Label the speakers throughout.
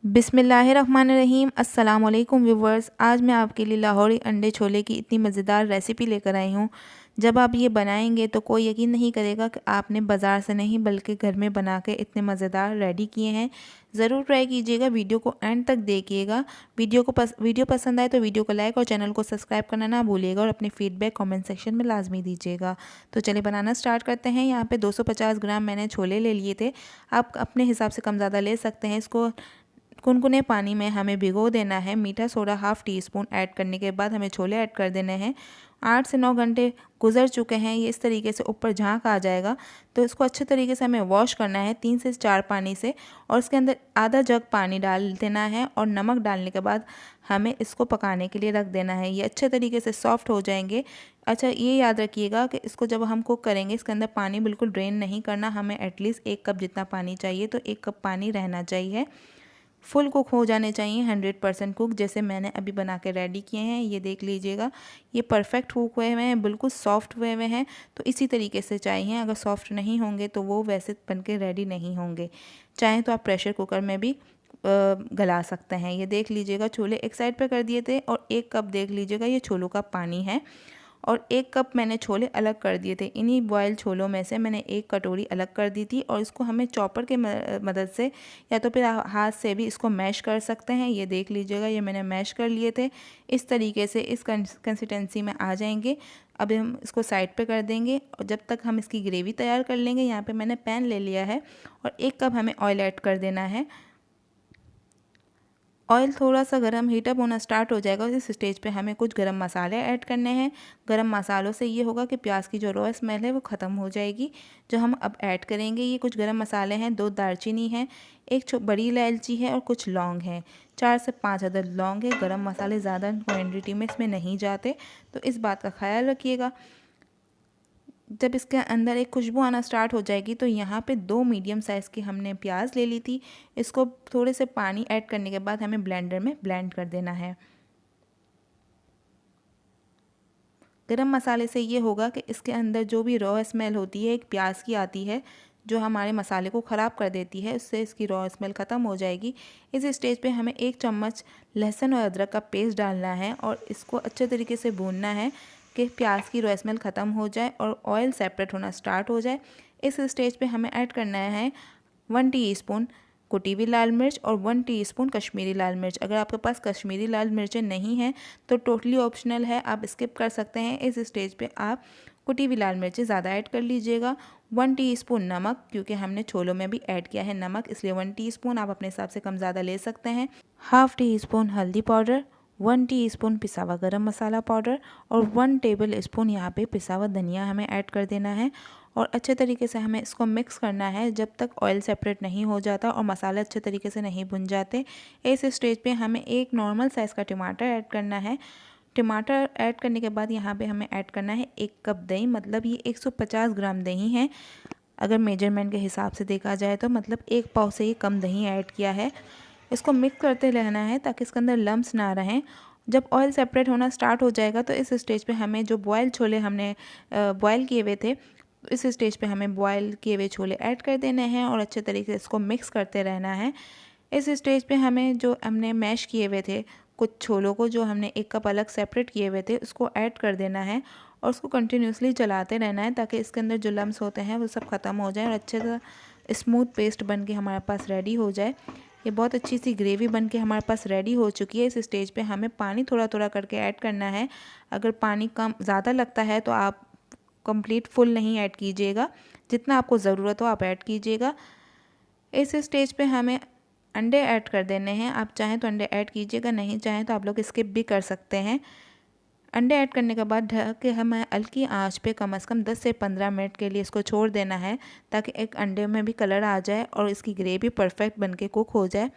Speaker 1: बिस्मिल्लाहिर्रहमानिर्रहीम। अस्सलाम वालेकुम व्यूवर्स। आज मैं आपके लिए लाहौरी अंडे छोले की इतनी मज़ेदार रेसिपी लेकर आई हूँ। जब आप ये बनाएंगे तो कोई यकीन नहीं करेगा कि आपने बाज़ार से नहीं बल्कि घर में बना के इतने मज़ेदार रेडी किए हैं। ज़रूर ट्राई कीजिएगा, वीडियो को एंड तक देखिएगा। वीडियो पसंद आए तो वीडियो को लाइक और चैनल को सब्सक्राइब करना ना भूलिएगा और अपनी फ़ीडबैक कमेंट सेक्शन में लाजमी दीजिएगा। तो चलिए बनाना स्टार्ट करते हैं। यहाँ पे 250 ग्राम मैंने छोले ले लिए थे। आप अपने हिसाब से कम ज़्यादा ले सकते हैं। इसको कुनकुने पानी में हमें भिगो देना है। मीठा soda half tea spoon add करने के बाद हमें छोले ऐड कर देने हैं। 8 से 9 घंटे गुजर चुके हैं। ये इस तरीके से ऊपर झांक आ जाएगा तो इसको अच्छे तरीके से हमें वॉश करना है 3 से 4 पानी से, और इसके अंदर आधा जग पानी डाल देना है और नमक डालने के बाद हमें इसको पकाने के लिए रख देना है। ये अच्छे तरीके से सॉफ्ट हो जाएंगे। अच्छा, ये याद रखिएगा कि इसको जब हम कुक करेंगे इसके अंदर पानी बिल्कुल ड्रेन नहीं करना। हमें एटलीस्ट 1 कप जितना पानी चाहिए, तो 1 कप पानी रहना चाहिए। फुल कुक हो जाने चाहिए, 100% कुक, जैसे मैंने अभी बना के रेडी किए हैं। ये देख लीजिएगा, ये परफेक्ट कुक हुए हुए हैं, बिल्कुल सॉफ्ट हुए हुए हैं। तो इसी तरीके से चाहिए। अगर सॉफ्ट नहीं होंगे तो वो वैसे बन के रेडी नहीं होंगे। चाहें तो आप प्रेशर कुकर में भी गला सकते हैं। ये देख लीजिएगा, छोले एक साइड पे कर दिए थे और 1 कप देख लीजिएगा ये छोलों का पानी है, और 1 कप मैंने छोले अलग कर दिए थे। इन्हीं बॉयल छोलों में से मैंने 1 कटोरी अलग कर दी थी, और इसको हमें चॉपर के मदद से या तो फिर हाथ से भी इसको मैश कर सकते हैं। ये देख लीजिएगा, ये मैंने मैश कर लिए थे। इस तरीके से इस कंसिस्टेंसी में आ जाएंगे। अब हम इसको साइड पे कर देंगे और जब तक हम इसकी ग्रेवी तैयार कर लेंगे। यहाँ पे मैंने पैन ले लिया है और 1 कप हमें ऑयल ऐड कर देना है। ऑयल थोड़ा सा गरम हीटअप होना स्टार्ट हो जाएगा। इस स्टेज पे हमें कुछ गरम मसाले ऐड करने हैं। गरम मसालों से ये होगा कि प्याज की जो रॉ स्मेल है वो ख़त्म हो जाएगी। जो हम अब ऐड करेंगे, ये कुछ गरम मसाले हैं, 2 दालचीनी है, 1 बड़ी इलायची है और कुछ लौंग हैं, 4 से 5 अदद लौंग है। गरम मसाले ज़्यादा क्वान्टिटी में इसमें नहीं जाते, तो इस बात का ख्याल रखिएगा। जब इसके अंदर एक खुशबू आना स्टार्ट हो जाएगी तो यहाँ पे 2 मीडियम साइज़ की हमने प्याज ले ली थी। इसको थोड़े से पानी ऐड करने के बाद हमें ब्लेंडर में ब्लेंड कर देना है। गरम मसाले से ये होगा कि इसके अंदर जो भी रॉ स्मेल होती है एक प्याज की आती है, जो हमारे मसाले को ख़राब कर देती है, उससे इसकी रॉ स्मेल ख़त्म हो जाएगी। इस स्टेज पे हमें 1 चम्मच लहसुन और अदरक का पेस्ट डालना है और इसको अच्छे तरीके से भूनना है कि प्याज की रॉ स्मेल ख़त्म हो जाए और ऑयल सेपरेट होना स्टार्ट हो जाए। इस स्टेज पे हमें ऐड करना है 1 टीस्पून कुटी हुई लाल मिर्च और 1 टीस्पून कश्मीरी लाल मिर्च। अगर आपके पास कश्मीरी लाल मिर्चें नहीं हैं तो टोटली ऑप्शनल है, आप स्किप कर सकते हैं। इस स्टेज पे आप कुटी हुई लाल मिर्चें ज़्यादा ऐड कर लीजिएगा। 1 टीस्पून नमक, क्योंकि हमने छोलों में भी ऐड किया है नमक, इसलिए 1 टीस्पून, आप अपने हिसाब से कम ज़्यादा ले सकते हैं। हाफ़ टीस्पून हल्दी पाउडर, 1 टीस्पून पिसा हुआ गरम मसाला पाउडर और 1 टेबल स्पून यहाँ पे पिसा हुआ धनिया हमें ऐड कर देना है। और अच्छे तरीके से हमें इसको मिक्स करना है जब तक ऑयल सेपरेट नहीं हो जाता और मसाले अच्छे तरीके से नहीं भुन जाते। इस स्टेज पे हमें एक नॉर्मल साइज़ का टमाटर ऐड करना है। टमाटर ऐड करने के बाद यहाँ पे हमें ऐड करना है 1 कप दही, मतलब ये 150 ग्राम दही है। अगर मेजरमेंट के हिसाब से देखा जाए तो मतलब 1 पाव से ही कम दही ऐड किया है। इसको मिक्स करते रहना है ताकि इसके अंदर लम्स ना रहें। जब ऑयल सेपरेट होना स्टार्ट हो जाएगा तो इस स्टेज पे हमें जो बॉयल छोले हमने बॉयल किए हुए थे, इस स्टेज पे हमें बॉयल किए हुए छोले ऐड कर देने हैं और अच्छे तरीके से इसको मिक्स करते रहना है। इस स्टेज पे हमें जो हमने मैश किए हुए थे कुछ छोलों को, जो हमने 1 कप अलग सेपरेट किए हुए थे, उसको ऐड कर देना है और उसको कंटिन्यूसली चलाते रहना है ताकि इसके अंदर जो लम्स होते हैं वो सब ख़त्म हो जाए और अच्छे से स्मूथ पेस्ट बन के हमारे पास रेडी हो जाए। ये बहुत अच्छी सी ग्रेवी बन के हमारे पास रेडी हो चुकी है। इस स्टेज पे हमें पानी थोड़ा थोड़ा करके ऐड करना है। अगर पानी कम ज़्यादा लगता है तो आप कंप्लीट फुल नहीं ऐड कीजिएगा, जितना आपको ज़रूरत हो आप ऐड कीजिएगा। इस स्टेज पे हमें अंडे ऐड कर देने हैं। आप चाहें तो अंडे ऐड कीजिएगा, नहीं चाहें तो आप लोग स्किप भी कर सकते हैं। अंडे ऐड करने के बाद ढक के हमें हल्की आंच पे कम से कम 10 से 15 मिनट के लिए इसको छोड़ देना है ताकि एक अंडे में भी कलर आ जाए और इसकी ग्रेवी परफेक्ट बन के कुक हो जाए।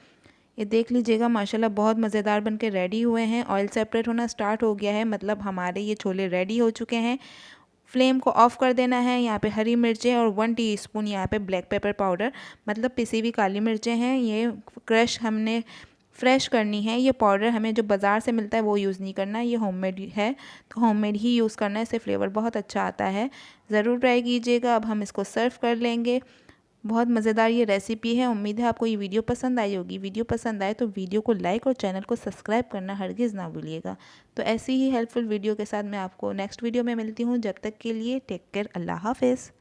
Speaker 1: ये देख लीजिएगा, माशाल्लाह बहुत मज़ेदार बन के रेडी हुए हैं। ऑयल सेपरेट होना स्टार्ट हो गया है, मतलब हमारे ये छोले रेडी हो चुके हैं। फ्लेम को ऑफ़ कर देना है। यहाँ पे हरी मिर्चें और 1 टीस्पून यहाँ पे ब्लैक पेपर पाउडर, मतलब पिसी हुई काली मिर्चें हैं। ये क्रश हमने फ्रेश करनी है। ये पाउडर हमें जो बाज़ार से मिलता है वो यूज़ नहीं करना, ये होममेड है, तो होममेड ही यूज़ करना है, इससे फ्लेवर बहुत अच्छा आता है। ज़रूर ट्राई कीजिएगा। अब हम इसको सर्व कर लेंगे। बहुत मज़ेदार ये रेसिपी है। उम्मीद है आपको ये वीडियो पसंद आई होगी। वीडियो पसंद आए तो वीडियो को लाइक और चैनल को सब्सक्राइब करना हरगिज़ ना भूलिएगा। तो ऐसी ही हेल्पफुल वीडियो के साथ मैं आपको नेक्स्ट वीडियो में मिलती हूँ। जब तक के लिए टेक केयर, अल्लाह हाफ़िज़।